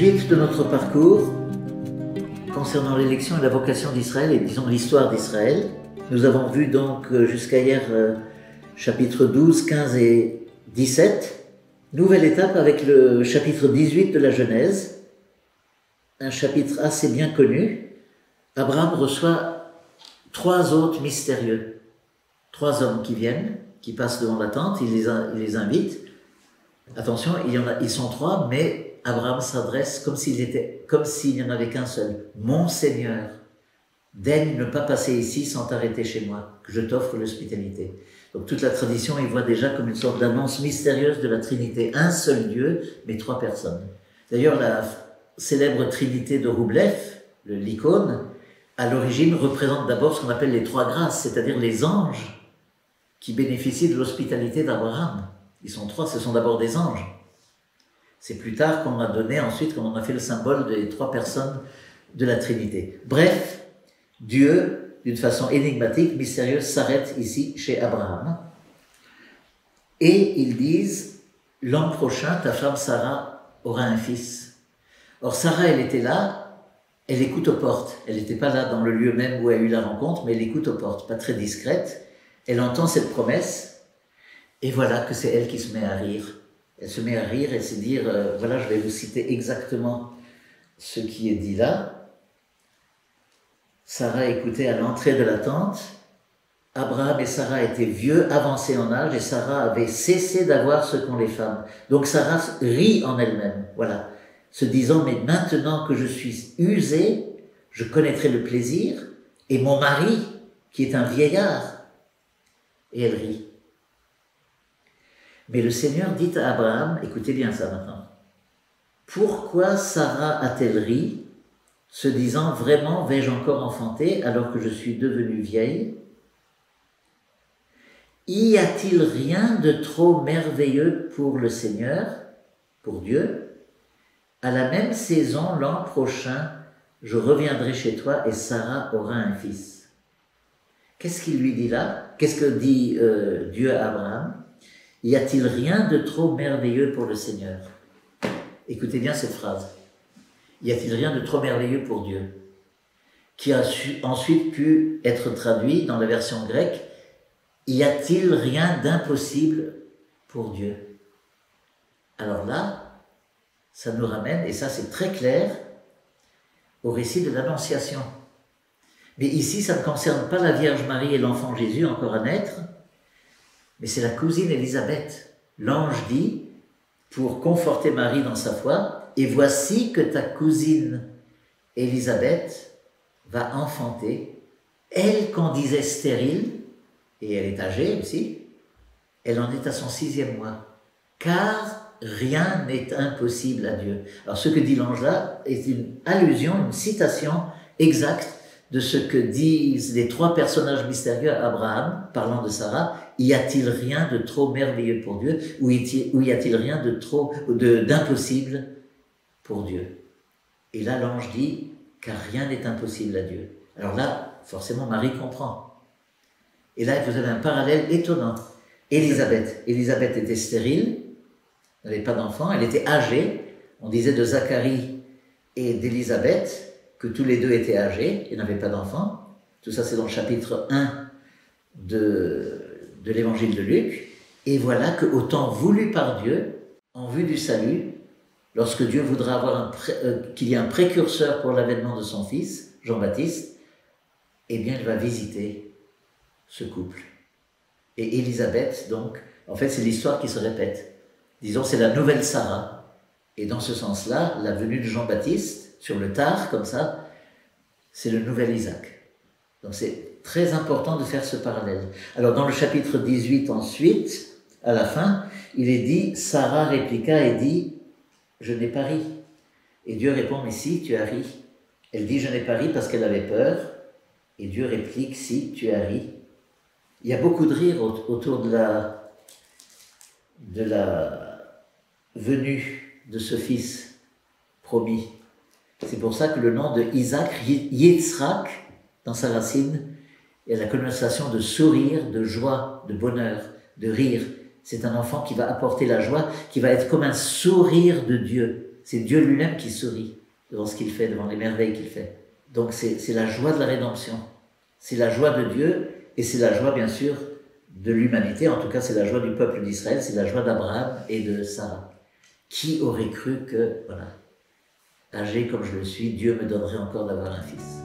Suite de notre parcours concernant l'élection et la vocation d'Israël et disons l'histoire d'Israël. Nous avons vu donc jusqu'à hier chapitre 12, 15 et 17. Nouvelle étape avec le chapitre 18 de la Genèse, un chapitre assez bien connu. Abraham reçoit 3 hôtes mystérieux, 3 hommes qui viennent, qui passent devant la tente, il les invite. Attention, ils sont 3, mais Abraham s'adresse comme s'il n'y en avait qu'un seul. Mon Seigneur, daigne ne pas passer ici sans t'arrêter chez moi, que je t'offre l'hospitalité. Donc toute la tradition y voit déjà comme une sorte d'annonce mystérieuse de la Trinité. Un seul Dieu, mais 3 personnes. D'ailleurs, la célèbre Trinité de Roublev, l'icône, à l'origine représente d'abord ce qu'on appelle les 3 grâces, c'est-à-dire les anges qui bénéficient de l'hospitalité d'Abraham. Ils sont 3, ce sont d'abord des anges. C'est plus tard qu'on a donné ensuite, qu'on a fait le symbole des 3 personnes de la Trinité. Bref, Dieu, d'une façon énigmatique, mystérieuse, s'arrête ici chez Abraham. Et ils disent, l'an prochain, ta femme Sarah aura un fils. Or, Sarah, elle était là, elle écoute aux portes. Elle n'était pas là dans le lieu même où elle a eu la rencontre, mais elle écoute aux portes, pas très discrète. Elle entend cette promesse, et voilà que c'est elle qui se met à rire. Elle se met à rire et se dire, voilà, je vais vous citer exactement ce qui est dit là. Sarah écoutait à l'entrée de la tente. Abraham et Sarah étaient vieux, avancés en âge, et Sarah avait cessé d'avoir ce qu'ont les femmes. Donc Sarah rit en elle-même, voilà, se disant, mais maintenant que je suis usée, je connaîtrai le plaisir, et mon mari, qui est un vieillard, et elle rit. Mais le Seigneur dit à Abraham, écoutez bien ça maintenant, pourquoi Sarah a-t-elle ri, se disant, vraiment vais-je encore enfanter alors que je suis devenue vieille? Y a-t-il rien de trop merveilleux pour le Seigneur, pour Dieu? À la même saison, l'an prochain, je reviendrai chez toi et Sarah aura un fils. Qu'est-ce qu'il lui dit là? Qu'est-ce que dit Dieu à Abraham? Y a-t-il rien de trop merveilleux pour le Seigneur? Écoutez bien cette phrase. Y a-t-il rien de trop merveilleux pour Dieu? Qui a ensuite pu être traduit dans la version grecque. Y a-t-il rien d'impossible pour Dieu? Alors là, ça nous ramène, et ça c'est très clair, au récit de l'Annonciation. Mais ici, ça ne concerne pas la Vierge Marie et l'enfant Jésus encore à naître, mais c'est la cousine Élisabeth. L'ange dit, pour conforter Marie dans sa foi, « Et voici que ta cousine Élisabeth va enfanter, elle qu'on disait stérile, et elle est âgée aussi, elle en est à son 6e mois, car rien n'est impossible à Dieu. » Alors ce que dit l'ange là est une allusion, une citation exacte de ce que disent les 3 personnages mystérieux à Abraham, parlant de Sarah. Y a-t-il rien de trop merveilleux pour Dieu, ou y a-t-il rien d'impossible pour Dieu? Et là, l'ange dit, car rien n'est impossible à Dieu. Alors là, forcément, Marie comprend. Et là, vous avez un parallèle étonnant. Élisabeth était stérile, n'avait pas d'enfant, elle était âgée. On disait de Zacharie et d'Élisabeth que tous les 2 étaient âgés et n'avaient pas d'enfant. Tout ça, c'est dans le chapitre 1 de l'évangile de Luc. Et voilà qu'au temps voulu par Dieu, en vue du salut, lorsque Dieu voudra qu'il y ait un précurseur pour l'avènement de son fils, Jean-Baptiste, eh bien, il va visiter ce couple. Et Élisabeth, donc, en fait, c'est l'histoire qui se répète. Disons, c'est la nouvelle Sarah. Et dans ce sens-là, la venue de Jean-Baptiste, sur le tard, comme ça, c'est le nouvel Isaac. Donc c'est très important de faire ce parallèle. Alors dans le chapitre 18 ensuite, à la fin, il est dit, Sarah répliqua et dit, je n'ai pas ri. Et Dieu répond, mais si, tu as ri. Elle dit, je n'ai pas ri parce qu'elle avait peur. Et Dieu réplique, si, tu as ri. Il y a beaucoup de rire autour de la venue de ce fils promis. C'est pour ça que le nom de Isaac, Yitzhak, dans sa racine, est la connotation de sourire, de joie, de bonheur, de rire. C'est un enfant qui va apporter la joie, qui va être comme un sourire de Dieu. C'est Dieu lui-même qui sourit devant ce qu'il fait, devant les merveilles qu'il fait. Donc c'est la joie de la rédemption. C'est la joie de Dieu et c'est la joie bien sûr de l'humanité. En tout cas c'est la joie du peuple d'Israël, c'est la joie d'Abraham et de Sarah. Qui aurait cru que, voilà, âgé comme je le suis, Dieu me donnerait encore d'avoir un fils ?